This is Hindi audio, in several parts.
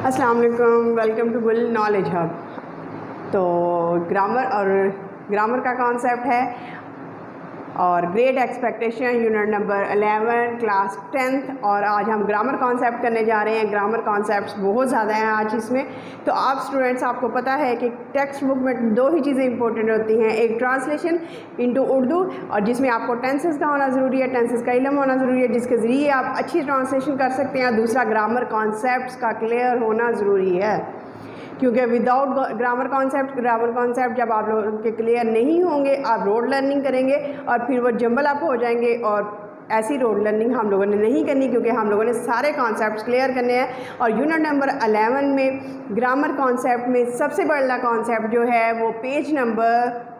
अस्सलाम वालेकुम, welcome to bull knowledge hub. तो ग्रामर का कॉन्सेप्ट है और great expectation unit number 11 class 10th। और आज हम ग्रामर कॉन्सेप्ट करने जा रहे हैं। ग्रामर कॉन्सेप्ट्स बहुत ज़्यादा हैं आज इसमें। तो आप स्टूडेंट्स, आपको पता है कि टेक्स्ट बुक में दो ही चीज़ें इंपॉर्टेंट होती हैं, एक ट्रांसलेशन इनटू उर्दू, और जिसमें आपको टेंसेस का होना ज़रूरी है, टेंसेस का इल्म होना ज़रूरी है जिसके ज़रिए आप अच्छी ट्रांसलेशन कर सकते हैं। दूसरा, ग्रामर कॉन्सेप्ट्स का क्लियर होना ज़रूरी है, क्योंकि विदाउट ग्रामर कॉन्सेप्ट जब आप लोगों के क्लियर नहीं होंगे, आप रोड लर्निंग करेंगे और फिर वो जंबल अप हो जाएंगे। और ऐसी रोड लर्निंग हम लोगों ने नहीं करनी, क्योंकि हम लोगों ने सारे कॉन्सेप्ट्स क्लियर करने हैं। और यूनिट नंबर 11 में ग्रामर कॉन्सेप्ट में सबसे बड़ा कॉन्सेप्ट जो है वो पेज नंबर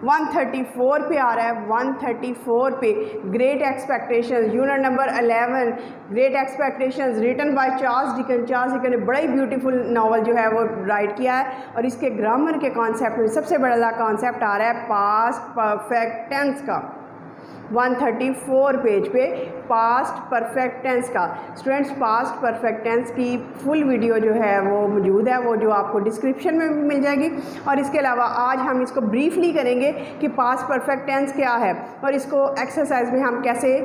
134 पे आ रहा है। 134 पे great expectations, unit number 11, great expectations, written by Charles Dicken. Charles Dicken ने बड़ा ही ब्यूटीफुल नावल जो है वो राइट किया है। और इसके ग्रामर के कॉन्सेप्ट में सबसे बड़ा कॉन्सेप्ट आ रहा है पास्ट परफेक्ट टेंस का। 134 पेज पे पास्ट परफेक्ट टेंस का। स्टूडेंट्स, पास्ट परफेक्ट टेंस की फुल वीडियो जो है वो मौजूद है, वो जो आपको डिस्क्रिप्शन में भी मिल जाएगी। और इसके अलावा आज हम इसको ब्रीफली करेंगे कि पास्ट परफेक्ट टेंस क्या है और इसको एक्सरसाइज में हम कैसे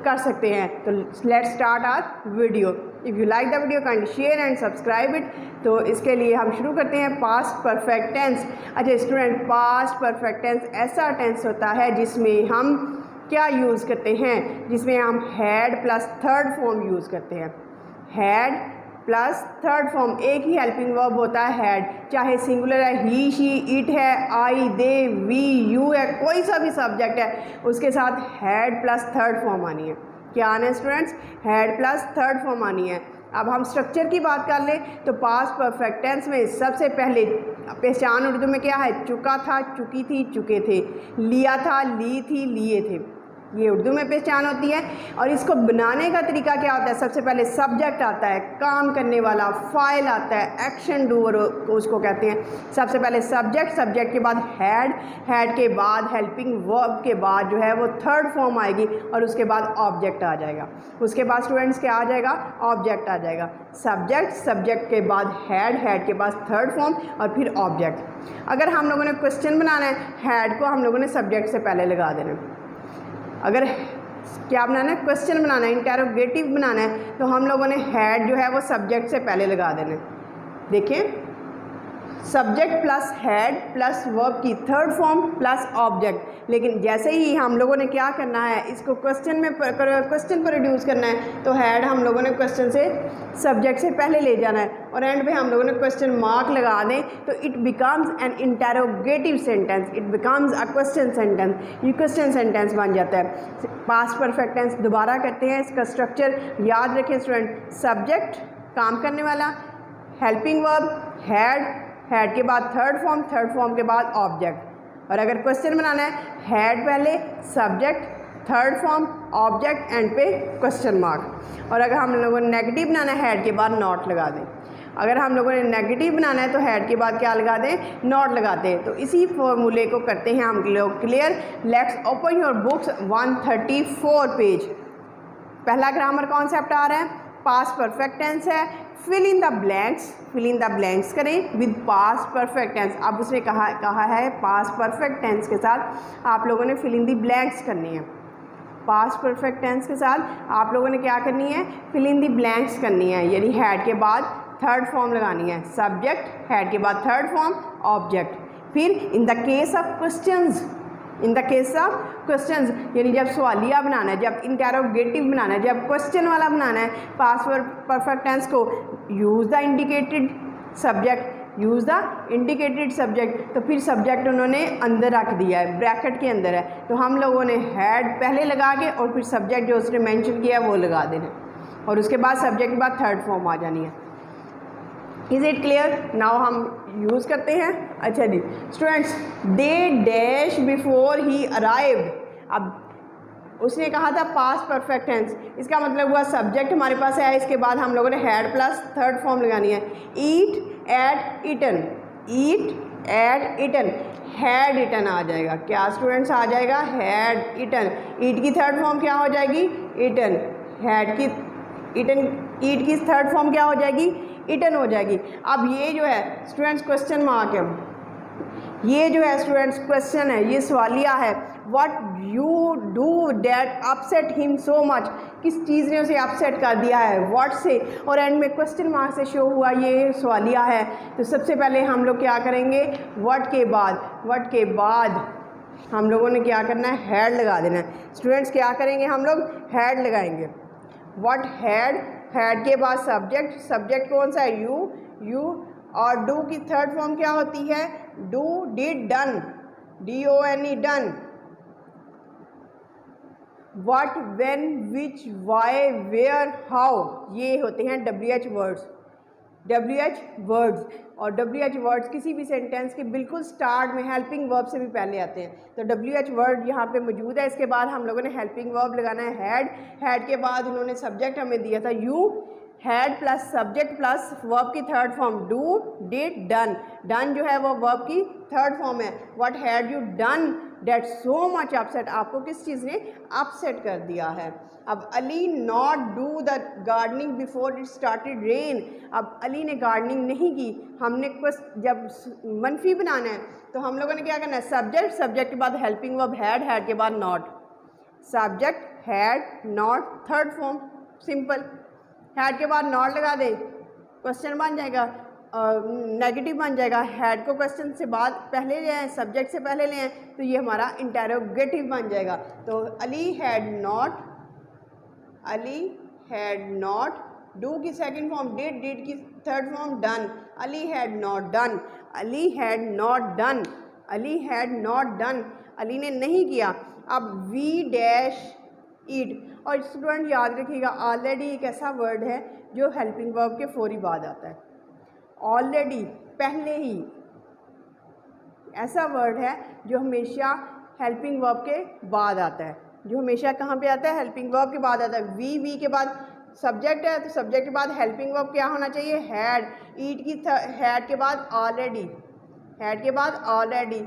कर सकते हैं। तो let's start our video. If you like the video kindly share and subscribe it. तो इसके लिए हम शुरू करते हैं पास्ट परफेक्ट टेंस। अच्छा स्टूडेंट, पास्ट परफेक्ट टेंस ऐसा टेंस होता है जिसमें हम क्या यूज़ करते हैं, जिसमें हम had plus third form use करते हैं। हैड प्लस थर्ड फॉर्म, एक ही हेल्पिंग वर्ब होता है हैड, चाहे सिंगुलर है, ही शी इट है, आई दे वी यू है, कोई सा भी सब्जेक्ट है उसके साथ हैड प्लस थर्ड फॉर्म आनी है। क्या आना है students? Had plus third form आनी है। अब हम स्ट्रक्चर की बात कर लें तो पास्ट परफेक्ट टेंस में सबसे पहले पहचान उर्दू में क्या है? चुका था, चुकी थी, चुके थे, लिया था, ली थी, लिए थे, ये उर्दू में पहचान होती है। और इसको बनाने का तरीका क्या होता है? सबसे पहले सब्जेक्ट आता है, काम करने वाला, फाइल आता है, एक्शन डूअर उसको कहते हैं। सबसे पहले सब्जेक्ट के बाद हैड के बाद हेल्पिंग वर्ब के बाद जो है वो थर्ड फॉर्म आएगी और उसके बाद ऑब्जेक्ट आ जाएगा। उसके बाद स्टूडेंट्स क्या आ जाएगा? ऑब्जेक्ट आ जाएगा। सब्जेक्ट के बाद हैड के बाद थर्ड फॉर्म और फिर ऑब्जेक्ट। अगर हम लोगों ने क्वेश्चन बनाना है, हैड को हम लोगों ने सब्जेक्ट से पहले लगा देना है। अगर क्या बनाना है? क्वेश्चन बनाना है, इंटेरोगेटिव बनाना है, तो हम लोगों ने हैड जो है वो सब्जेक्ट से पहले लगा देना है। देखिए, subject plus had plus verb की थर्ड फॉर्म प्लस ऑब्जेक्ट। लेकिन जैसे ही हम लोगों ने क्या करना है, इसको क्वेश्चन पर रिड्यूस करना है, तो हैड हम लोगों ने क्वेश्चन से सब्जेक्ट से पहले ले जाना है और एंड पे हम लोगों ने क्वेश्चन मार्क लगा दें तो it becomes N interrogative sentence, it becomes a question sentence. ये क्वेश्चन सेंटेंस बन जाता है। पास्ट परफेक्ट टेंस दोबारा करते हैं, इसका स्ट्रक्चर याद रखें स्टूडेंट। सब्जेक्ट काम करने वाला, हेल्पिंग वर्ब हैड के बाद थर्ड फॉर्म के बाद ऑब्जेक्ट। और अगर क्वेश्चन बनाना है, हैड पहले, subject, third form, object, and पे क्वेश्चन मार्क। और अगर हम लोगों ने नेगेटिव बनाना है, हैड के बाद नॉट लगा दें। अगर हम लोगों ने नेगेटिव बनाना है तो हैड के बाद क्या लगा दें? नॉट लगाते हैं। तो इसी फॉर्मूले को करते हैं हम लोग clear. Let's open your books 134 page. पहला ग्रामर कॉन्सेप्ट आ रहा है, पास्ट परफेक्ट टेंस है। फिल इन द ब्लैंक्स करें विद पास्ट परफेक्ट टेंस। अब उसने कहा है पास्ट परफेक्ट टेंस के साथ आप लोगों ने फिल इन द ब्लैंक्स करनी है। पास्ट परफेक्ट टेंस के साथ आप लोगों ने क्या करनी है? फिल इन द ब्लैंक्स करनी है, यानी हैड के बाद थर्ड फॉर्म लगानी है। सब्जेक्ट, हैड के बाद थर्ड फॉर्म, ऑब्जेक्ट। फिर in the case of questions, यानी जब सवालिया बनाना है, जब इंटेरोगेटिव बनाना है, जब क्वेश्चन वाला बनाना है पास्ट परफेक्ट टेंस को, यूज़ द इंडिकेटेड सब्जेक्ट। तो फिर सब्जेक्ट उन्होंने अंदर रख दिया है, ब्रैकेट के अंदर है। तो हम लोगों ने हैड पहले लगा के और फिर सब्जेक्ट जो उसने मेंशन किया है वो लगा देना, और उसके बाद सब्जेक्ट के बाद थर्ड फॉर्म आ जानी है। Is it clear? नाउ हम यूज़ करते हैं। अच्छा जी students, they dash before he arrived. अब उसने कहा था पास्ट परफेक्ट टेंस, इसका मतलब हुआ सब्जेक्ट हमारे पास है, इसके बाद हम लोगों ने हैड प्लस थर्ड फॉर्म लगानी है। ईट एट ईटन, हैड ईटन आ जाएगा। क्या स्टूडेंट्स आ जाएगा? Had eaten. ईट की थर्ड फॉर्म क्या हो जाएगी? ईटन। हैड की ईटन ईट की थर्ड फॉर्म क्या हो जाएगी, ईटन हो जाएगी। अब ये जो है स्टूडेंट्स क्वेश्चन मार्क है, ये जो है स्टूडेंट्स क्वेश्चन है, ये सवालिया है। What you do that upset him so much, किस चीज़ ने उसे अपसेट कर दिया है, व्हाट से, और एंड में क्वेश्चन मार्क से शो हुआ ये सवालिया है। तो सबसे पहले हम लोग क्या करेंगे, व्हाट के बाद हम लोगों ने क्या करना है, हैड लगा देना है। स्टूडेंट्स क्या करेंगे, हम लोग हैड लगाएंगे। व्हाट हैड, हैड के बाद सब्जेक्ट, सब्जेक्ट कौन सा है, यू, और डू की थर्ड फॉर्म क्या होती है, do, did, done, DONE, done. What, when, which, why, where, how, ये होते हैं WH वर्ड्स। WH वर्ड्स, और WH वर्ड्स किसी भी सेंटेंस के बिल्कुल स्टार्ट में हेल्पिंग वर्ब से भी पहले आते हैं। तो WH वर्ड यहाँ पे मौजूद है। इसके बाद हम लोगों ने हेल्पिंग वर्ब लगाना है हैड, हैड के बाद उन्होंने सब्जेक्ट हमें दिया था you, had plus subject plus verb की third form do, did, done. Done जो है वो वर्ब की थर्ड फॉर्म है। What had you done that so much upset, आपको किस चीज़ ने अपसेट कर दिया है। अब Ali not do the gardening before it started rain, अब अली ने गार्डनिंग नहीं की। हमने जब मनफी बनाना है तो हम लोगों ने क्या करना है, सब्जेक्ट, सब्जेक्ट के बाद हेल्पिंग वर्ब हैड, हैड के बाद not, subject had not third form, simple. Had के बाद नॉट लगा दे, क्वेश्चन बन जाएगा, नेगेटिव बन जाएगा। हैड को क्वेश्चन से बाद पहले ले आए, सब्जेक्ट से पहले ले आए, तो ये हमारा इंटेरोगेटिव बन जाएगा। तो अली हैड नॉट, डू की सेकंड फॉर्म डिड, डिड की third form done, Ali had not done, Ali had not done, Ali had not done, Ali ने नहीं किया। अब वी डैश ईट, और स्टूडेंट याद रखिएगा ऑलरेडी एक ऐसा वर्ड है जो हेल्पिंग वर्ब के फौरी बाद आता है। ऑलरेडी, पहले ही, ऐसा वर्ड है जो हमेशा हेल्पिंग वर्ब के बाद आता है, जो हमेशा कहाँ पे आता है, हेल्पिंग वर्ब के बाद आता है। वी के बाद सब्जेक्ट है, तो सब्जेक्ट के बाद हेल्पिंग वर्ब क्या होना चाहिए, हैड। ईट की हैड के बाद ऑलरेडी, हैड के बाद ऑलरेडी,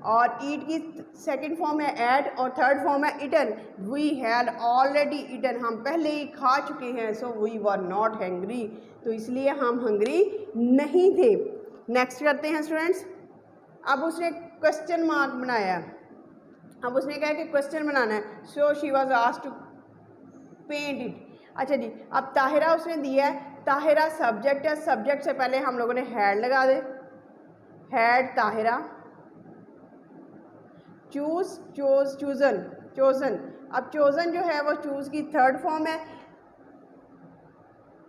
और ईट की सेकंड फॉर्म है ऐड, और थर्ड फॉर्म है eaten. We had already eaten, हम पहले ही खा चुके हैं। So we were not hungry, तो इसलिए हम हंग्री नहीं थे। नेक्स्ट करते हैं स्टूडेंट्स। अब उसने क्वेश्चन मार्क बनाया, अब उसने कहा कि क्वेश्चन बनाना है। So she was asked to paint it. अच्छा जी, अब ताहिरा उसने दिया है, ताहिरा सब्जेक्ट है, सब्जेक्ट से पहले हम लोगों ने हैड लगा दे, had Tahira. Choose, chose, chosen, chosen. अब चोजन जो है वो चूज की थर्ड फॉर्म है,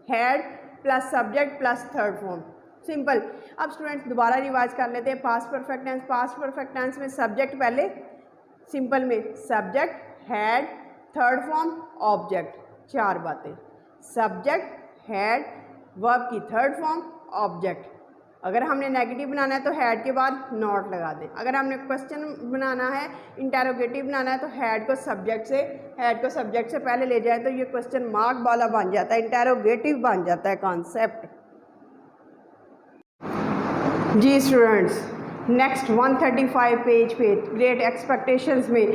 had plus subject plus third form, simple. अब स्टूडेंट्स दोबारा रिवाइज कर लेते हैं। Past perfect tense, past perfect tense में सब्जेक्ट पहले, सिंपल में subject, had, third form, object, चार बातें। सब्जेक्ट, हैड, वर्ब की थर्ड फॉर्म, ऑब्जेक्ट। अगर हमने नेगेटिव बनाना है तो हैड के बाद नॉट लगा दें। अगर हमने क्वेश्चन बनाना है, इंटेरोगेटिव बनाना है, तो हैड को सब्जेक्ट से पहले ले जाए तो ये क्वेश्चन मार्क वाला बन जाता है, इंटेरोगेटिव बन जाता है कॉन्सेप्ट। जी स्टूडेंट्स, नेक्स्ट 135 पेज पे ग्रेट एक्सपेक्टेशंस में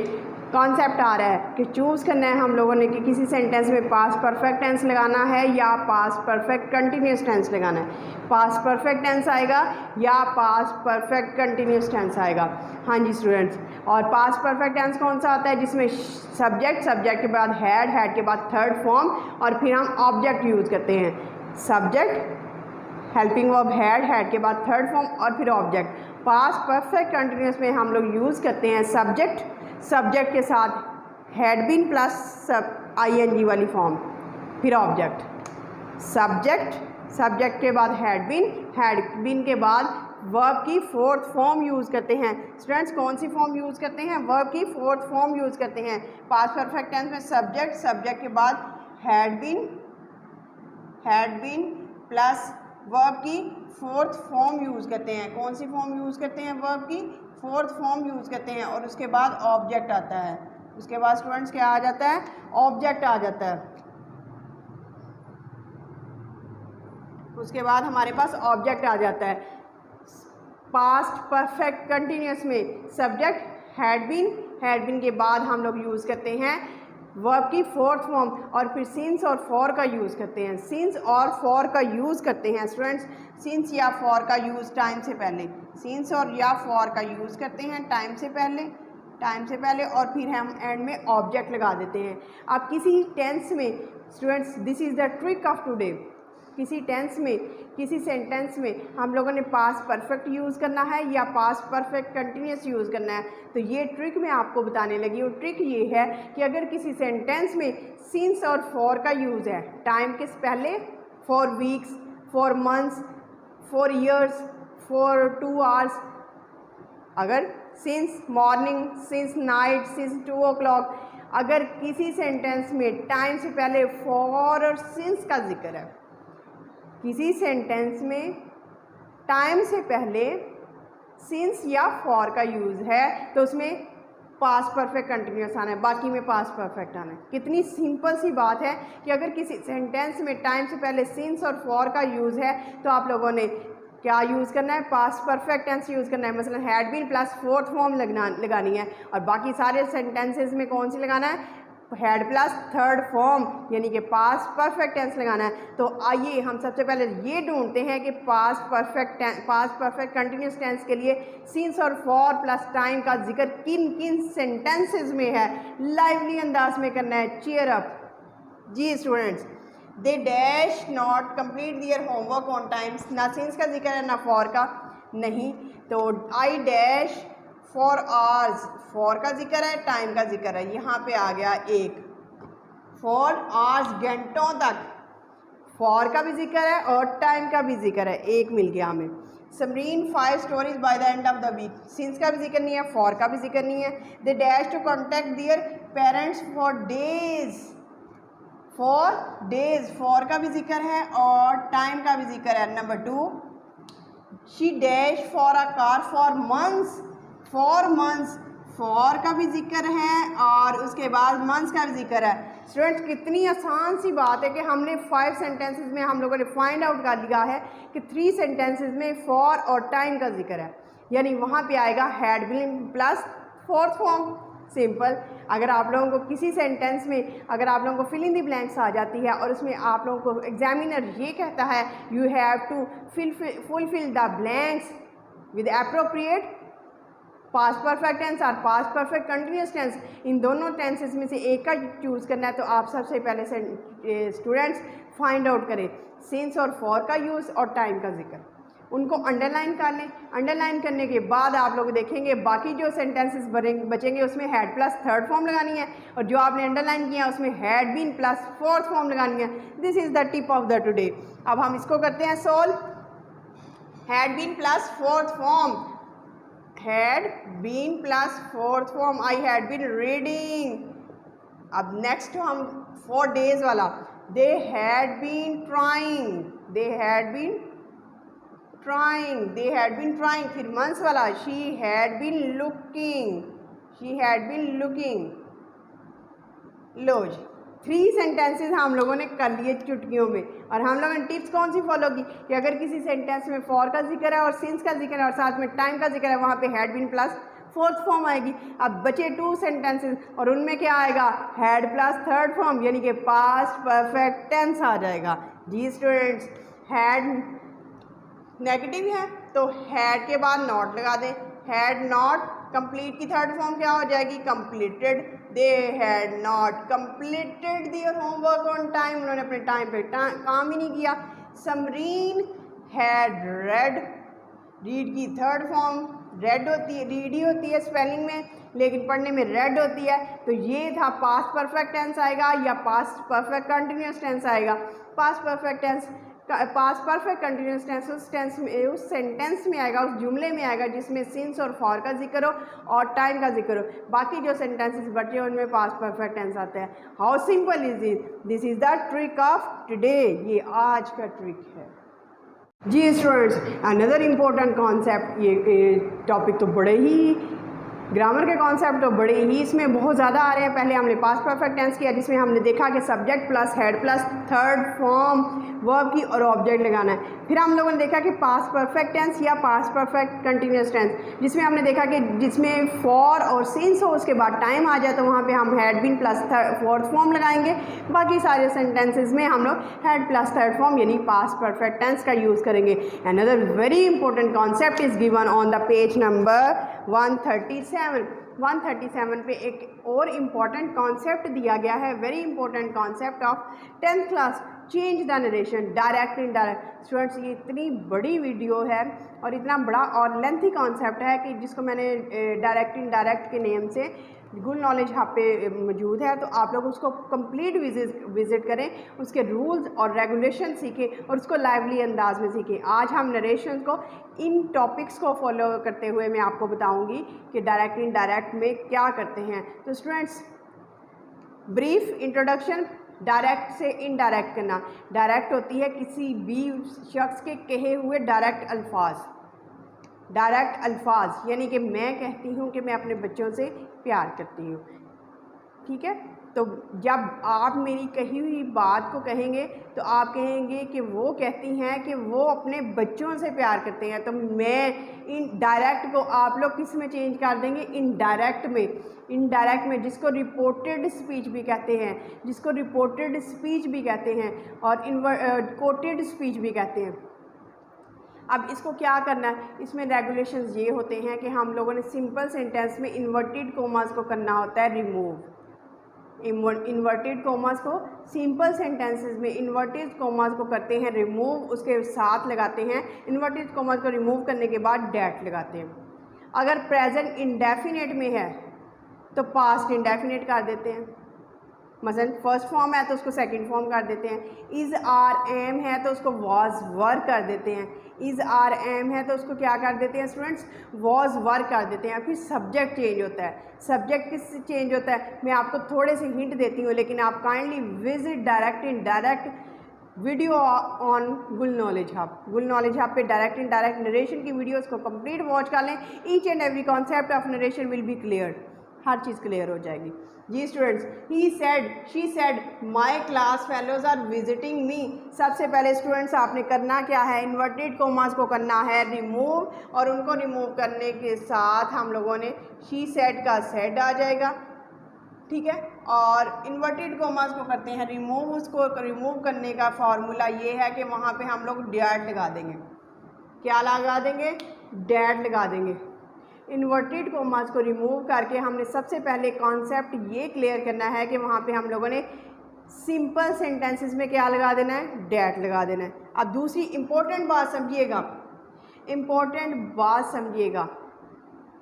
कॉन्सेप्ट आ रहा है कि चूज़ करना है हम लोगों ने कि किसी सेंटेंस में पास्ट परफेक्ट टेंस लगाना है या पास्ट परफेक्ट कंटिन्यूस टेंस लगाना है। पास्ट परफेक्ट टेंस आएगा या पास्ट परफेक्ट कंटिन्यूस टेंस आएगा। हाँ जी स्टूडेंट्स, और पास्ट परफेक्ट टेंस कौन सा आता है, जिसमें सब्जेक्ट के बाद हैड के बाद थर्ड फॉर्म, और फिर हम ऑब्जेक्ट यूज़ करते हैं। सब्जेक्ट, हेल्पिंग वर्ब हैड के बाद थर्ड फॉर्म, और फिर ऑब्जेक्ट। पास्ट परफेक्ट कंटिन्यूस में हम लोग यूज़ करते हैं सब्जेक्ट के साथ हैड बीन प्लस ING वाली फॉर्म, फिर ऑब्जेक्ट। सब्जेक्ट के बाद हैड बीन के बाद वर्ब की फोर्थ फॉर्म यूज़ करते हैं। स्टूडेंट्स कौन सी फॉर्म यूज़ करते हैं, वर्ब की फोर्थ फॉर्म यूज़ करते हैं। पास्ट परफेक्ट टेंस में सब्जेक्ट के बाद हैड बीन प्लस वर्ब की फोर्थ फॉर्म यूज़ करते हैं। कौन सी फॉर्म यूज़ करते हैं, वर्ब की फोर्थ फॉर्म यूज़ करते हैं, और उसके बाद ऑब्जेक्ट आता है। उसके बाद स्टूडेंट्स क्या आ जाता है, ऑब्जेक्ट आ जाता है। उसके बाद हमारे पास ऑब्जेक्ट आ जाता है। पास्ट परफेक्ट कंटिन्यूस में सब्जेक्ट हैड बीन के बाद हम लोग यूज़ करते हैं वर्ब की फोर्थ फॉर्म, और फिर सिंस और फॉर का यूज़ करते हैं। सिंस और फॉर का यूज़ करते हैं स्टूडेंट्स, सिंस या फॉर का यूज़ टाइम से पहले, सिंस और या फॉर का यूज़ करते हैं टाइम से पहले, और फिर हम एंड में ऑब्जेक्ट लगा देते हैं। अब किसी टेंस में students, this is the trick of today, किसी टेंस में, किसी सेंटेंस में हम लोगों ने पास्ट परफेक्ट यूज़ करना है या पास्ट परफेक्ट कंटिन्यूस यूज़ करना है। तो ये ट्रिक मैं आपको बताने लगी हूँ। ट्रिक ये है कि अगर किसी सेंटेंस में सिंस और फॉर का यूज़ है टाइम के पहले, for weeks, for months, for years, for 2 hours, अगर since morning, since night, since 2 o'clock, अगर किसी सेंटेंस में टाइम से पहले फॉर और सिंस का जिक्र है, किसी सेंटेंस में टाइम से पहले सिंस या फॉर का यूज़ है तो उसमें पास्ट परफेक्ट कंटिन्यूस आना है, बाकी में पास्ट परफेक्ट आना है। कितनी सिंपल सी बात है कि अगर किसी सेंटेंस में टाइम से पहले सिंस और फॉर का यूज़ है तो आप लोगों ने क्या यूज़ करना है, पास्ट परफेक्ट टेंस यूज़ करना है। मसलन had been plus fourth form लगानी है, और बाकी सारे सेंटेंसेस में कौन सी लगाना है, हैड प्लस थर्ड फॉर्म, यानी कि पास्ट परफेक्ट टेंस लगाना है। तो आइए हम सबसे पहले ये ढूंढते हैं कि पास्ट परफेक्ट कंटिन्यूस टेंस के लिए सिंस और फॉर प्लस टाइम का जिक्र किन किन सेंटेंसेस में है। लाइवली अंदाज में करना है, चीयर अप। जी students, they dash not complete their homework on times, ना सिंस का जिक्र है ना फॉर का, नहीं। तो I dash for hours, for का जिक्र है, टाइम का जिक्र है, यहाँ पे आ गया एक। फॉर आवर्स घंटों तक, फॉर का भी जिक्र है और टाइम का भी जिक्र है, एक मिल गया हमें। Samreen 5 stories by the end of the week, since का भी जिक्र नहीं है, फॉर का भी जिक्र नहीं है। They dash to contact their parents for days, for का भी जिक्र है और टाइम का भी जिक्र है। Number 2, she dash for a car for months, for का भी जिक्र है और उसके बाद मंथ्स का भी जिक्र है। स्टूडेंट्स, कितनी आसान सी बात है कि हमने 5 सेंटेंसेस में हम लोगों ने फाइंड आउट कर लिया है कि 3 सेंटेंसेस में फॉर और टाइम का जिक्र है, यानी वहाँ पे आएगा had been plus fourth form. Simple. अगर आप लोगों को किसी सेंटेंस में अगर आप लोगों को फिल इन द ब्लैंक्स आ जाती है और उसमें आप लोगों को एग्जामिनर ये कहता है you have to fulfill the blanks with appropriate past perfect tense और पास्ट परफेक्ट कंटिन्यूस टेंस, इन दोनों टेंसेस में से एक का चूज़ करना है, तो आप सबसे पहले स्टूडेंट्स फाइंड आउट करें सिंस और फॉर का यूज़ और टाइम का जिक्र, उनको अंडरलाइन कर लें। अंडरलाइन करने के बाद आप लोग देखेंगे बाकी जो सेंटेंसेस बचेंगे उसमें हैड प्लस थर्ड फॉर्म लगानी है और जो आपने अंडरलाइन किया उसमें had been plus fourth form लगानी है। This is the tip of the today. अब हम इसको करते हैं solve. Had been plus fourth form, had been plus fourth form, I had been reading. अब नेक्स्ट हम 4 डेज वाला, they had been trying, they had been trying, they had been trying. फिर मंथ्स वाला, she had been looking, she had been looking. लो जी, 3 सेंटेंसेस हम लोगों ने कर लिए चुटकियों में, और हम लोगों ने टिप्स कौन सी फॉलो की कि अगर किसी सेंटेंस में फॉर का जिक्र है और सिंस का जिक्र है और साथ में टाइम का जिक्र है, वहाँ पे had been plus fourth form आएगी। अब बचे 2 सेंटेंसेस और उनमें क्या आएगा, हैड प्लस थर्ड फॉर्म, यानी कि पास्ट परफेक्ट टेंस आ जाएगा। जी स्टूडेंट्स, हैड नेगेटिव है तो हैड के बाद नॉट लगा दें, हैड नॉट। कंप्लीट की थर्ड फॉर्म क्या हो जाएगी, completed. They had not completed their homework on time, उन्होंने अपने टाइम पे काम ही नहीं किया। समरीन हैड रेड, रीड की थर्ड फॉर्म रेड होती है, रीड ही होती है स्पेलिंग में, लेकिन पढ़ने में रेड होती है। तो ये था पास्ट परफेक्ट टेंस आएगा या पास्ट परफेक्ट कंटिन्यूस टेंस आएगा। Past perfect tense, past perfect continuous tense उस टेंस में, उस सेंटेंस में आएगा, उस जुमले में आएगा जिसमें सिंस और फॉर का जिक्र हो और टाइम का जिक्र हो। बाकी जो सेंटेंसेस बचे उनमें पास्ट परफेक्ट टेंस आते हैं। How simple is it, this is the trick of today, ये आज का ट्रिक है। जी स्टूडेंट्स, अनदर इम्पोर्टेंट कॉन्सेप्ट, ये टॉपिक तो बड़े ही ग्रामर के कॉन्सेप्ट तो बड़े ही इसमें बहुत ज़्यादा आ रहे हैं। पहले हमने पास्ट परफेक्ट टेंस किया जिसमें हमने देखा कि subject plus head plus third form verb की और ऑब्जेक्ट लगाना है। फिर हम लोगों ने देखा कि पास्ट परफेक्ट टेंस या पास्ट परफेक्ट कंटिन्यूस टेंस, जिसमें हमने देखा कि जिसमें फॉर और सिंस हो उसके बाद टाइम आ जाए तो वहाँ पे हम had been plus fourth form लगाएंगे। बाकी सारे सेंटेंसेस में हम लोग हैड प्लस थर्ड फॉर्म यानी पास्ट परफेक्ट टेंस का यूज़ करेंगे। Another very important concept is given on the page number 137। 137 पे एक और इम्पॉर्टेंट कॉन्सेप्ट दिया गया है, very important concept of 10th class, change the narration direct indirect. Students ये इतनी बड़ी वीडियो है और इतना बड़ा और लेंथी कॉन्सेप्ट है कि जिसको मैंने डायरेक्ट इनडायरेक्ट के नेम से गुल नॉलेज हब पे मौजूद है, तो आप लोग उसको कंप्लीट विजिट करें, उसके रूल्स और रेगुलेशन सीखें और उसको लाइवली अंदाज में सीखें। आज हम नरेशन को इन टॉपिक्स को फॉलो करते हुए मैं आपको बताऊंगी कि डायरेक्ट इनडायरेक्ट में क्या करते हैं। तो स्टूडेंट्स ब्रीफ इंट्रोडक्शन, डायरेक्ट से इनडायरेक्ट करना। डायरेक्ट होती है किसी भी शख्स के कहे हुए डायरेक्ट अल्फाज, डायरेक्ट अल्फाज यानी कि मैं कहती हूँ कि मैं अपने बच्चों से प्यार करती हूँ, ठीक है। तो जब आप मेरी कही हुई बात को कहेंगे तो आप कहेंगे कि वो कहती हैं कि वो अपने बच्चों से प्यार करते हैं। तो मैं इन डायरेक्ट को आप लोग किस में चेंज कर देंगे, इनडायरेक्ट में। इनडायरेक्ट में जिसको रिपोर्टेड स्पीच भी कहते हैं, जिसको रिपोर्टेड स्पीच भी कहते हैं और कोटेड स्पीच भी कहते हैं। अब इसको क्या करना है, इसमें रेगुलेशंस ये होते हैं कि हम लोगों ने सिंपल सेंटेंस में इन्वर्टेड कोमास को करना होता है रिमूव। इन्वर्टेड कोमास को सिंपल सेंटेंसेस में इन्वर्टेड कोमास को करते हैं रिमूव, उसके साथ लगाते हैं इन्वर्टेड कोमास को रिमूव करने के बाद डैट लगाते हैं। अगर प्रेजेंट इंडेफिनेट में है तो पास्ट इंडेफिनेट कर देते हैं, मसलन फर्स्ट फॉर्म है तो उसको सेकंड फॉर्म कर देते हैं। इज़ आर एम है तो उसको वॉज वर कर देते हैं। इज़ आर एम है तो उसको क्या कर देते हैं स्टूडेंट्स, वॉज वर कर देते हैं। फिर सब्जेक्ट चेंज होता है। सब्जेक्ट किससे चेंज होता है, मैं आपको थोड़े से हिंट देती हूँ, लेकिन आप kindly visit direct indirect video on Gul knowledge hub. Gul knowledge hub पे डायरेक्ट इनडायरेक्ट नरेशन की वीडियोज़ को कंप्लीट वॉच कर लें। Each and every concept of narration will be clear, हर चीज़ क्लियर हो जाएगी। जी students, he said, she said, my class fellows are visiting me. सबसे पहले स्टूडेंट्स आपने करना क्या है, इन्वर्टेड कोमास को करना है रिमूव, और उनको रिमूव करने के साथ हम लोगों ने शी सेड का सेड आ जाएगा, ठीक है। और इन्वर्टेड कोमास को करते हैं रिमूव, उसको रिमूव करने का फॉर्मूला ये है कि वहाँ पे हम लोग डैट लगा देंगे। क्या लगा देंगे, डैट लगा देंगे। इन्वर्टेड कोमास को रिमूव करके हमने सबसे पहले कॉन्सेप्ट ये क्लियर करना है कि वहाँ पे हम लोगों ने सिंपल सेंटेंसेस में क्या लगा देना है, डैट लगा देना है। अब दूसरी इम्पोर्टेंट बात समझिएगा, इम्पोर्टेंट बात समझिएगा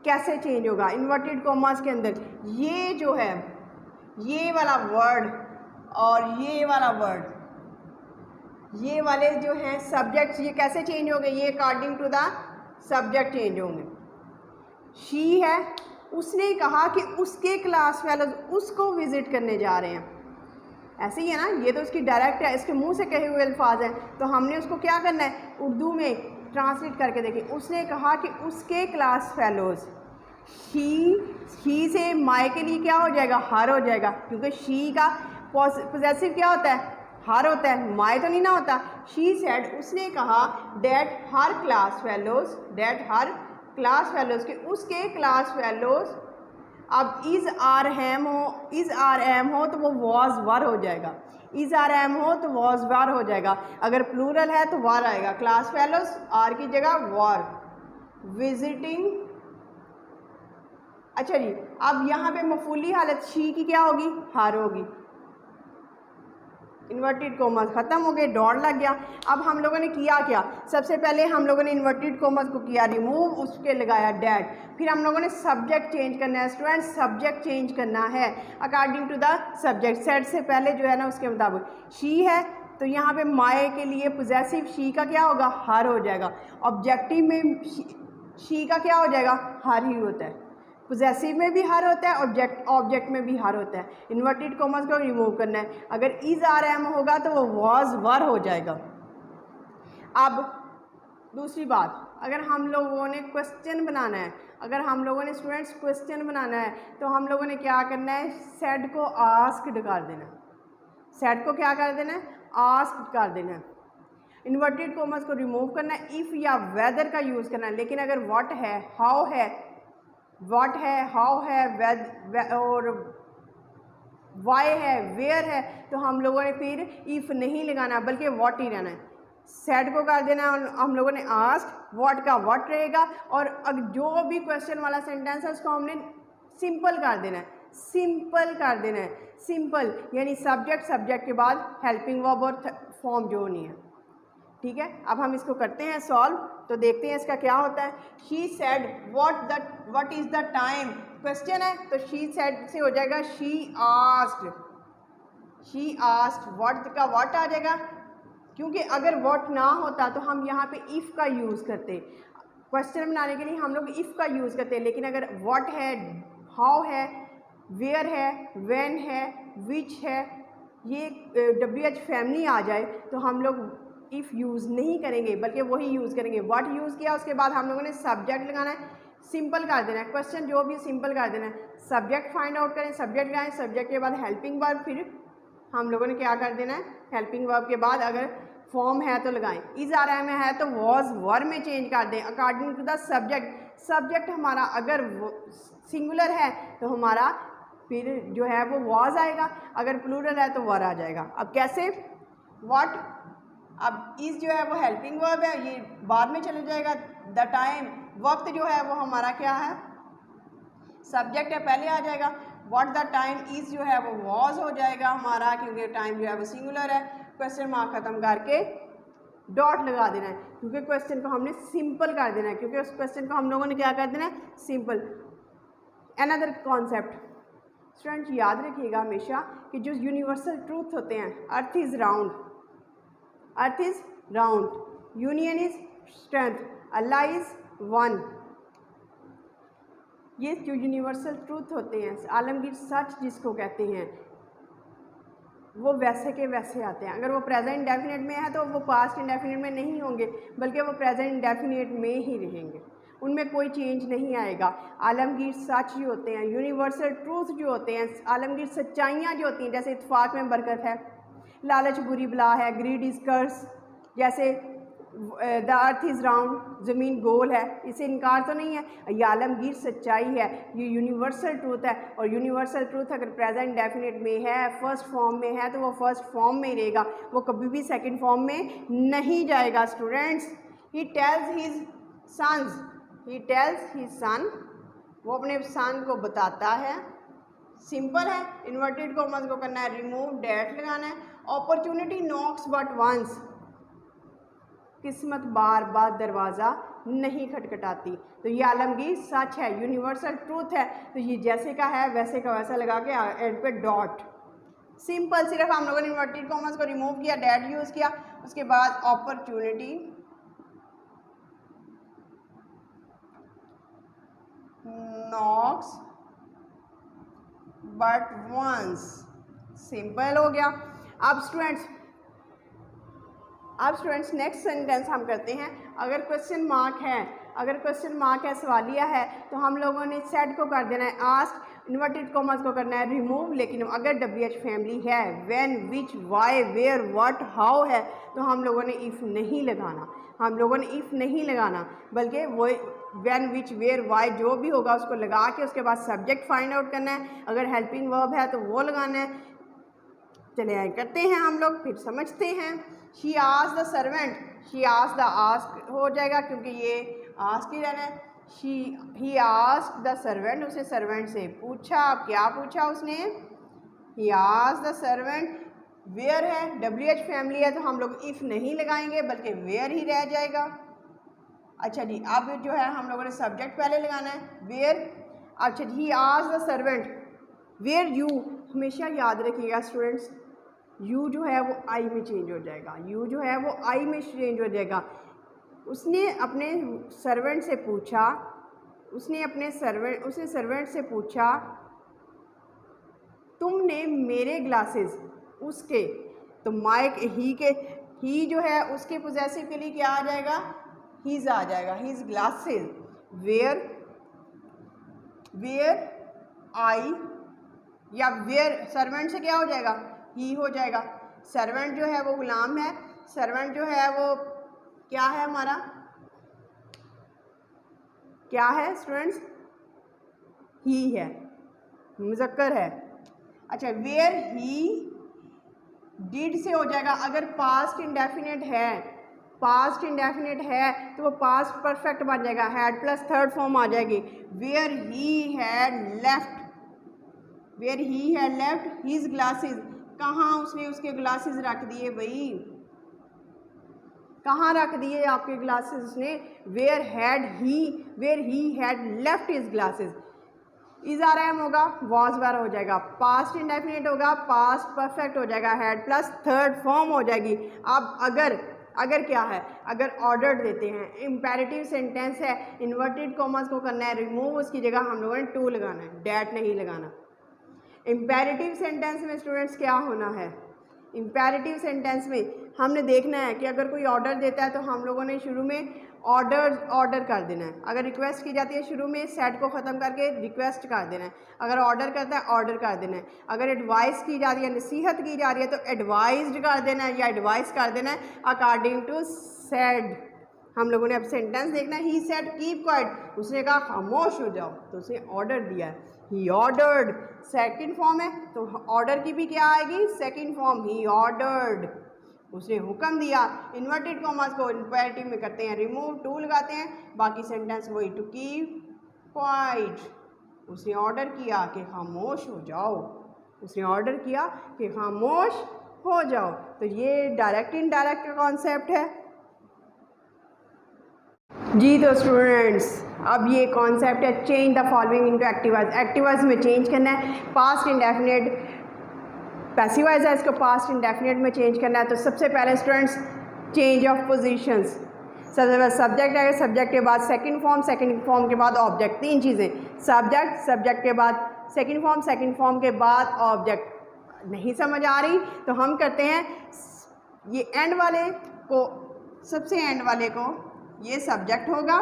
कैसे चेंज होगा इन्वर्टेड कोमास के अंदर। ये जो है, ये वाला वर्ड और ये वाला वर्ड, ये वाले जो हैं सब्जेक्ट्स, ये कैसे चेंज होंगे, ये according to the subject change होंगे। शी है, उसने कहा कि उसके क्लास फेलोज उसको विजिट करने जा रहे हैं, ऐसे ही है ना, ये तो उसकी डायरेक्ट है, इसके मुंह से कहे हुए अल्फाज हैं, तो हमने उसको क्या करना है, उर्दू में ट्रांसलेट करके देखें। उसने कहा कि उसके क्लास फेलोज, ही से माय के लिए क्या हो जाएगा, हर हो जाएगा, क्योंकि शी का पॉजेसिव क्या होता है, हर होता है, माय तो नहीं ना होता। शी सेड, उसने कहा, that her class fellows, that her class fellows के, उसके क्लास फेलोज। अब इज़ आर एम हो, इज़ आर एम हो तो वो वॉज वर हो जाएगा, इज़ आर एम हो तो वॉज वर हो जाएगा। अगर प्लूरल है तो वर आएगा, क्लास फेलोज आर की जगह वर, विजिटिंग। अच्छा जी, अब यहाँ पे मफूली हालत शी की क्या होगी, हर होगी। इन्वर्टेड कोमास ख़त्म हो गए, डॉट लग गया। अब हम लोगों ने किया क्या, सबसे पहले हम लोगों ने इन्वर्टेड कोमास को किया रिमूव, उसके लगाया डैट। फिर हम लोगों ने सब्जेक्ट चेंज करना है स्टूडेंट, सब्जेक्ट चेंज करना है according to the subject. Set से पहले जो है ना उसके मुताबिक शी है तो यहाँ पे माय के लिए पोजेसिव शी का क्या होगा, हर हो जाएगा। ऑब्जेक्टिव में शी का क्या हो जाएगा, हर ही होता है। पोजेसिव में भी हर होता है, ऑब्जेक्ट में भी हर होता है। इन्वर्टेड कोमास को रिमूव करना है। अगर इज़ आर एम होगा तो वो वॉज वर हो जाएगा। अब दूसरी बात, अगर हम लोगों ने क्वेश्चन बनाना है, अगर हम लोगों ने स्टूडेंट्स क्वेश्चन बनाना है तो हम लोगों ने क्या करना है, सेड को आस्क्ड कर देना है। सेड को क्या कर देना है, आस्क्ड कर देना है। इन्वर्टेड कॉमर्स को रिमूव करना है, इफ़ या वेदर का यूज़ करना है। लेकिन अगर व्हाट है, हाउ है, व्हाट है, हाउ है, वेद और वाई है, वेयर है, तो हम लोगों ने फिर इफ़ नहीं लगाना बल्कि व्हाट ही रहना है। सेड को कर देना है, हम लोगों ने आस्क, व्हाट का व्हाट रहेगा, और जो भी क्वेश्चन वाला सेंटेंस है उसको हमने सिंपल कर देना है, सिंपल कर देना है। सिंपल यानी सब्जेक्ट, सब्जेक्ट के बाद हेल्पिंग वर्ब और फॉर्म जो होनी है। ठीक है, अब हम इसको करते हैं सॉल्व, तो देखते हैं इसका क्या होता है। She said what is the time, question है तो शी सेड से हो जाएगा she asked, she asked, what का व्हाट आ जाएगा, क्योंकि अगर व्हाट ना होता तो हम यहाँ पे इफ़ का यूज़ करते, क्वेश्चन बनाने के लिए हम लोग इफ़ का यूज़ करते हैं। लेकिन अगर व्हाट है, हाउ है, वेयर है, व्हेन है, विच है, ये WH फैमिली आ जाए तो हम लोग इफ़ यूज़ नहीं करेंगे बल्कि वही यूज़ करेंगे। व्हाट यूज़ किया, उसके बाद हम लोगों ने सब्जेक्ट लगाना है, सिंपल कर देना है, क्वेश्चन जो भी सिंपल कर देना है। सब्जेक्ट फाइंड आउट करें, सब्जेक्ट लगाएं, सब्जेक्ट के बाद हेल्पिंग वर्ब, फिर हम लोगों ने क्या कर देना है, हेल्पिंग वर्ब के बाद अगर फॉर्म है तो लगाएं, इज आर एम है तो वॉज वर्ब में चेंज कर दें according to the subject. Subject हमारा अगर सिंगुलर है तो हमारा फिर जो है वो वॉज आएगा, अगर प्लूरल है तो वर आ जाएगा। अब कैसे, व्हाट, अब इस जो है वो हेल्पिंग वर्ब है, ये बाद में चले जाएगा। द टाइम, वक्त जो है वो हमारा क्या है, सब्जेक्ट है, पहले आ जाएगा। व्हाट द टाइम इज जो है वो वॉज हो जाएगा हमारा, क्योंकि टाइम जो है वो सिंगुलर है। क्वेश्चन मार्क खत्म करके डॉट लगा देना है, क्योंकि क्वेश्चन को हमने सिंपल कर देना है, क्योंकि उस क्वेश्चन को हम लोगों ने क्या कर देना है, सिंपल। अनदर कॉन्सेप्ट स्टूडेंट्स याद रखिएगा हमेशा कि जो यूनिवर्सल ट्रूथ होते हैं, earth is round, earth is round, union is strength, Allah is one. ये जो यूनिवर्सल ट्रूथ होते हैं, आलमगीर सच जिसको कहते हैं, वो वैसे के वैसे आते हैं। अगर वो प्रेजेंट इंडेफिनिट में है तो वो पास्ट इंडेफिनिट में नहीं होंगे, बल्कि वो प्रेजेंट इंडेफिनिट में ही रहेंगे, उनमें कोई चेंज नहीं आएगा। आलमगीर सच जो होते हैं, यूनिवर्सल ट्रूथ जो होते हैं, आलमगीर सच्चाइयाँ जो होती हैं, जैसे इत्तेफाक में बरकत है, लालच बुरी बला है, ग्रीड इज कर्स, जैसे द अर्थ इज़ राउंड, ज़मीन गोल है, इसे इनकार तो नहीं है, ये आलमगीर सच्चाई है, ये यूनिवर्सल ट्रूथ है। और यूनिवर्सल ट्रूथ अगर प्रेजेंट डेफिनेट में है, फर्स्ट फॉर्म में है, तो वो फर्स्ट फॉर्म में ही रहेगा, वो कभी भी सेकंड फॉर्म में नहीं जाएगा। Students, he tells his sons, he tells his son, वो अपने सन को बताता है, सिंपल है। इन्वर्टेड कॉमर्स को करना है रिमूव, डैट लगाना है। अपॉर्चुनिटी नॉक्स बट वंस, किस्मत बार बार दरवाज़ा नहीं खटखटाती, तो ये आलमगीर सच है, यूनिवर्सल ट्रूथ है। तो ये जैसे का है वैसे का वैसा लगा के एंड पे डॉट, सिंपल। सिर्फ हम लोगों ने इन्वर्टेड कॉमर्स को रिमूव किया, डैट यूज़ किया, उसके बाद opportunity knocks but once, simple हो गया। अब स्टूडेंट्स नेक्स्ट सेंटेंस हम करते हैं। अगर क्वेश्चन मार्क है, अगर क्वेश्चन मार्क है, सवालिया है, तो हम लोगों ने सेड को कर देना है आस्क, इन्वर्टेड कॉमर्स को करना है रिमूव। लेकिन अगर WH फैमिली है, when, which, why, where, what, how है, तो हम लोगों ने इफ़ नहीं लगाना, हम लोगों ने इफ़ नहीं लगाना, बल्कि वो व्हेन, विच, वेयर, वाई जो भी होगा उसको लगा के उसके बाद सब्जेक्ट फाइंड आउट करना है। अगर हेल्पिंग वर्ब है तो वो लगाना है। चले आए करते हैं हम लोग, फिर समझते हैं। She asked the servant, she asked the ask हो जाएगा क्योंकि ये आस्क ही रहना है। ही आस्क्ड द सर्वेंट, उसने सर्वेंट से पूछा, क्या पूछा उसने, he asked the servant, where है, WH फैमिली है तो हम लोग इफ़ नहीं लगाएंगे बल्कि वेयर ही रह जाएगा। अच्छा जी, अब जो है हम लोगों ने सब्जेक्ट पहले लगाना है, वेयर। अच्छा, he asked the servant where you, हमेशा याद रखिएगा स्टूडेंट्स, यू जो है वो आई में चेंज हो जाएगा, यू जो है वो आई में चेंज हो जाएगा। उसने अपने सर्वेंट से पूछा, उसने सर्वेंट से पूछा, तुमने मेरे ग्लासेस, उसके, तो माइक ही के, ही जो है उसके पोजेसिव के लिए क्या आ जाएगा, हीज आ जाएगा, हीज ग्लासेस। वेयर आई, या वेयर सर्वेंट से क्या हो जाएगा, ही हो जाएगा। सर्वेंट जो है वो गुलाम है, सर्वेंट जो है वो क्या है हमारा, क्या है स्टूडेंट्स, ही है, मुज़क्कर है। अच्छा, वेयर ही डिड से हो जाएगा, अगर पास्ट इंडेफिनिट है, पास्ट इंडेफिनिट है तो वो पास्ट परफेक्ट बन जाएगा, हैड प्लस थर्ड फॉर्म आ जाएगी। Where he had left, where he had left his glasses, कहाँ उसने उसके ग्लासेस रख दिए भाई, कहाँ रख दिए आपके ग्लासेस उसने, where he had left his glasses. Is आ रहा है होगा, वॉज वेर हो जाएगा, पास्ट इंडेफिनिट होगा, पास्ट परफेक्ट हो जाएगा, हैड प्लस थर्ड फॉर्म हो जाएगी। अब अगर क्या है, अगर ऑर्डर देते हैं, इम्पेरेटिव सेंटेंस है, इन्वर्टेड कॉमर्स को करना है रिमूव, उसकी जगह हम लोगों ने टू लगाना है, डैट नहीं लगाना। इम्पेरेटिव सेंटेंस में स्टूडेंट्स क्या होना है, इम्पेरेटिव सेंटेंस में हमने देखना है कि अगर कोई ऑर्डर देता है तो हम लोगों ने शुरू में ऑर्डर कर देना है, अगर रिक्वेस्ट की जाती है शुरू में सेट को ख़त्म करके रिक्वेस्ट कर देना है, अगर ऑर्डर करता है ऑर्डर कर देना है, अगर एडवाइस की जा रही है, नसीहत की जा रही है तो एडवाइज्ड कर देना है या एडवाइस कर देना है अकॉर्डिंग टू सेड। हम लोगों ने अब सेंटेंस देखना है, ही सेड कीप क्वाइट, उसने कहा खामोश हो जाओ, तो उसने ऑर्डर दिया है, ही ऑर्डर्ड, सेकंड फॉर्म है तो ऑर्डर की भी क्या आएगी, सेकंड फॉर्म, ही ऑर्डर्ड, उसने हुक्म दिया। इन्वर्टेड कॉमर्स को इम्पेरेटिव में करते हैं रिमूव, टू लगाते हैं, बाकी सेंटेंस वही, टू कीप क्वाइट, उसने ऑर्डर किया कि खामोश हो जाओ, उसने ऑर्डर किया कि खामोश हो जाओ। तो ये डायरेक्ट इनडायरेक्ट का कॉन्सेप्ट है जी। तो स्टूडेंट्स अब ये कॉन्सेप्ट है चेंज द फॉलोइंग इनटू एक्टिवाइज, एक्टिवाइज में चेंज करना है, पास्ट इंडेफिनिट पैसिवाइज है, इसको पास्ट इंडेफिनिट में चेंज करना है। तो सबसे पहले स्टूडेंट्स चेंज ऑफ पोजीशंस, सबसे पहले सब्जेक्ट है, सब्जेक्ट के बाद सेकंड फॉर्म के बाद ऑब्जेक्ट, तीन चीज़ें, सब्जेक्ट के बाद सेकंड फॉर्म के बाद ऑब्जेक्ट। नहीं समझ आ रही तो हम करते हैं, ये एंड वाले को, सबसे एंड वाले को ये सब्जेक्ट होगा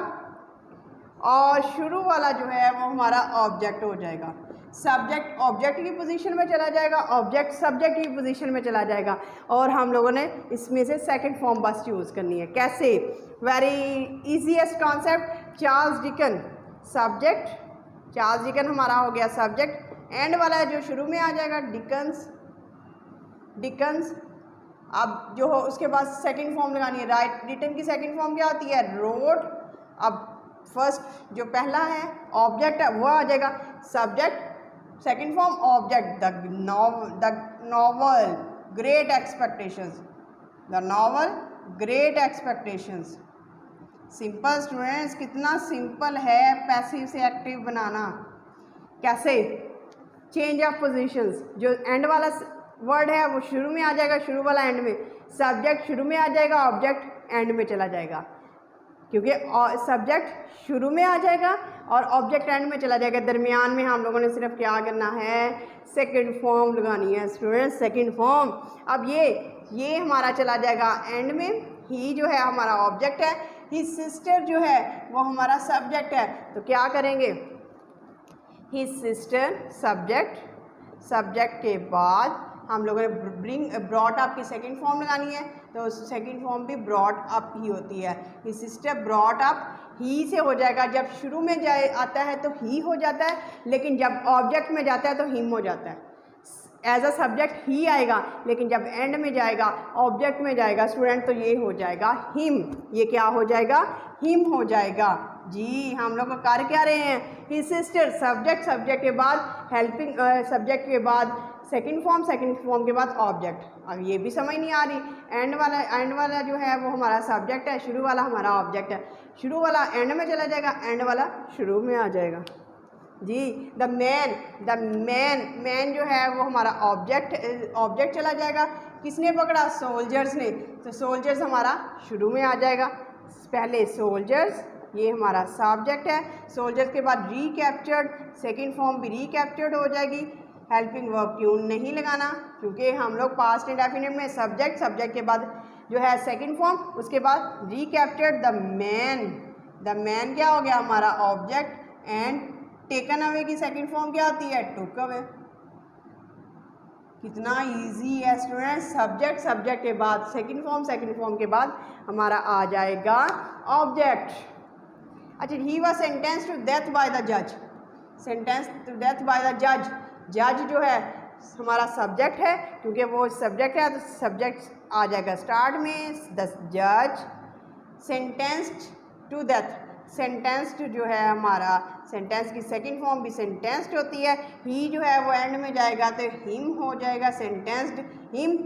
और शुरू वाला जो है वो हमारा ऑब्जेक्ट हो जाएगा। सब्जेक्ट ऑब्जेक्ट की पोजीशन में चला जाएगा, ऑब्जेक्ट सब्जेक्ट की पोजीशन में चला जाएगा, और हम लोगों ने इसमें से सेकंड फॉर्म बस यूज़ करनी है। कैसे, very easiest concept, Charles Dickens subject, Charles Dickens हमारा हो गया सब्जेक्ट, एंड वाला जो शुरू में आ जाएगा डिकन्स। अब जो हो उसके बाद सेकंड फॉर्म लगानी है, राइट, रिटन की सेकंड फॉर्म क्या होती है, रोट। अब फर्स्ट जो पहला है ऑब्जेक्ट है वो आ जाएगा subject, second form object, the novel great expectations, the novel great expectations. Simple students, कितना सिंपल है पैसिव से एक्टिव बनाना। कैसे, चेंज ऑफ पोजीशंस, जो एंड वाला वर्ड है वो शुरू में आ जाएगा, शुरू वाला एंड में, सब्जेक्ट शुरू में आ जाएगा, ऑब्जेक्ट एंड में चला जाएगा, क्योंकि सब्जेक्ट शुरू में आ जाएगा और ऑब्जेक्ट एंड में चला जाएगा। दरमियान में हम लोगों ने सिर्फ क्या करना है, सेकंड फॉर्म लगानी है स्टूडेंट, सेकंड फॉर्म। अब ये हमारा चला जाएगा एंड में, ही जो है हमारा ऑब्जेक्ट है, ही सिस्टर जो है वो हमारा सब्जेक्ट है। तो क्या करेंगे, ही सिस्टर सब्जेक्ट के बाद हम लोगों ने ब्रॉट अप की सेकंड फॉर्म लगानी है, तो सेकंड फॉर्म भी ब्रॉट अप ही होती है। ही सिस्टर ब्रॉट अप, ही से हो जाएगा, जब शुरू में आता है तो ही हो जाता है, लेकिन जब ऑब्जेक्ट में जाता है तो हिम हो जाता है। एज अ सब्जेक्ट ही आएगा, लेकिन जब एंड में जाएगा, ऑब्जेक्ट में जाएगा स्टूडेंट, तो ये हो जाएगा हिम। ये क्या हो जाएगा, हिम हो जाएगा। जी, हम लोग कर क्या रहे हैं, ही सिस्टर सब्जेक्ट के बाद हेल्पिंग, सब्जेक्ट के बाद सेकंड फॉर्म के बाद ऑब्जेक्ट। अब ये भी समझ नहीं आ रही, एंड वाला जो है वो हमारा सब्जेक्ट है, शुरू वाला हमारा ऑब्जेक्ट है, शुरू वाला एंड में चला जाएगा, एंड वाला शुरू में आ जाएगा। जी, द मैन जो है वो हमारा ऑब्जेक्ट चला जाएगा, किसने पकड़ा, सोल्जर्स ने, तो सोल्जर्स हमारा शुरू में आ जाएगा, पहले सोल्जर्स, ये हमारा सब्जेक्ट है, सोल्जर्स के बाद रिकैप्चर्ड, सेकंड फॉर्म भी रिकैप्चर्ड हो जाएगी। हेल्पिंग वर्ब क्यों नहीं लगाना, क्योंकि हम लोग पास्ट इंडेफिनिट में सब्जेक्ट के बाद जो है सेकंड फॉर्म। उसके बाद रिकैप्चर्ड द मैन क्या हो गया हमारा ऑब्जेक्ट, एंड टेकन अवे की सेकंड फॉर्म क्या होती है, टुक अवे। कितना इजी है स्टूडेंट। सब्जेक्ट के बाद सेकंड फॉर्म के बाद हमारा आ जाएगा ऑब्जेक्ट। अच्छा, he was sentence to death by the जज। Sentence to death by the जज। जज जो है हमारा सब्जेक्ट है, क्योंकि वो सब्जेक्ट है तो सब्जेक्ट आ जाएगा स्टार्ट में। द जज सेंटेंस्ड टू डेथ। सेंटेंस्ड जो है हमारा, सेंटेंस की सेकंड फॉर्म भी सेंटेंस्ड होती है। ही जो है वो एंड में जाएगा तो हिम हो जाएगा, सेंटेंस्ड हिम।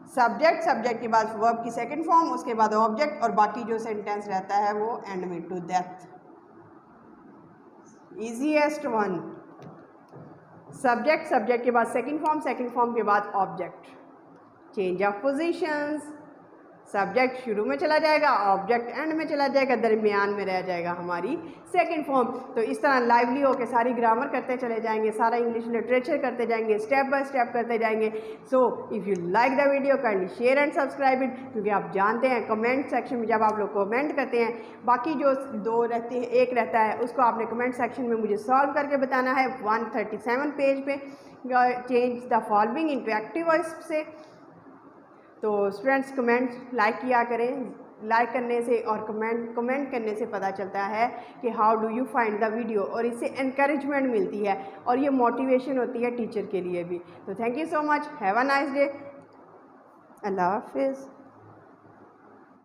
सब्जेक्ट के बाद वर्ब की सेकंड फॉर्म, उसके बाद ऑब्जेक्ट, और बाकी जो सेंटेंस रहता है वो एंड में to death. Easiest one. Subject के बाद सेकंड फॉर्म के बाद object. Change of positions. Subject शुरू में चला जाएगा, ऑब्जेक्ट एंड में चला जाएगा, दरमियान में रह जाएगा हमारी सेकंड फॉर्म। तो इस तरह लाइवली होकर सारी ग्रामर करते चले जाएंगे, सारा इंग्लिश लिटरेचर करते जाएंगे, स्टेप बाय स्टेप करते जाएंगे। So if you like the video kindly share and subscribe it, क्योंकि आप जानते हैं कमेंट सेक्शन में जब आप लोग कमेंट करते हैं, बाकी जो दो रहते हैं, एक रहता है, उसको आपने कमेंट सेक्शन में मुझे सॉल्व करके बताना है 137 पेज पे। Change the following into active voice से। तो स्टूडेंट्स कमेंट लाइक किया करें, लाइक करने से और कमेंट करने से पता चलता है कि how do you find the video, और इससे एनकरेजमेंट मिलती है और ये मोटिवेशन होती है टीचर के लिए भी। तो thank you so much, have a nice day, अल्लाह हाफिज़।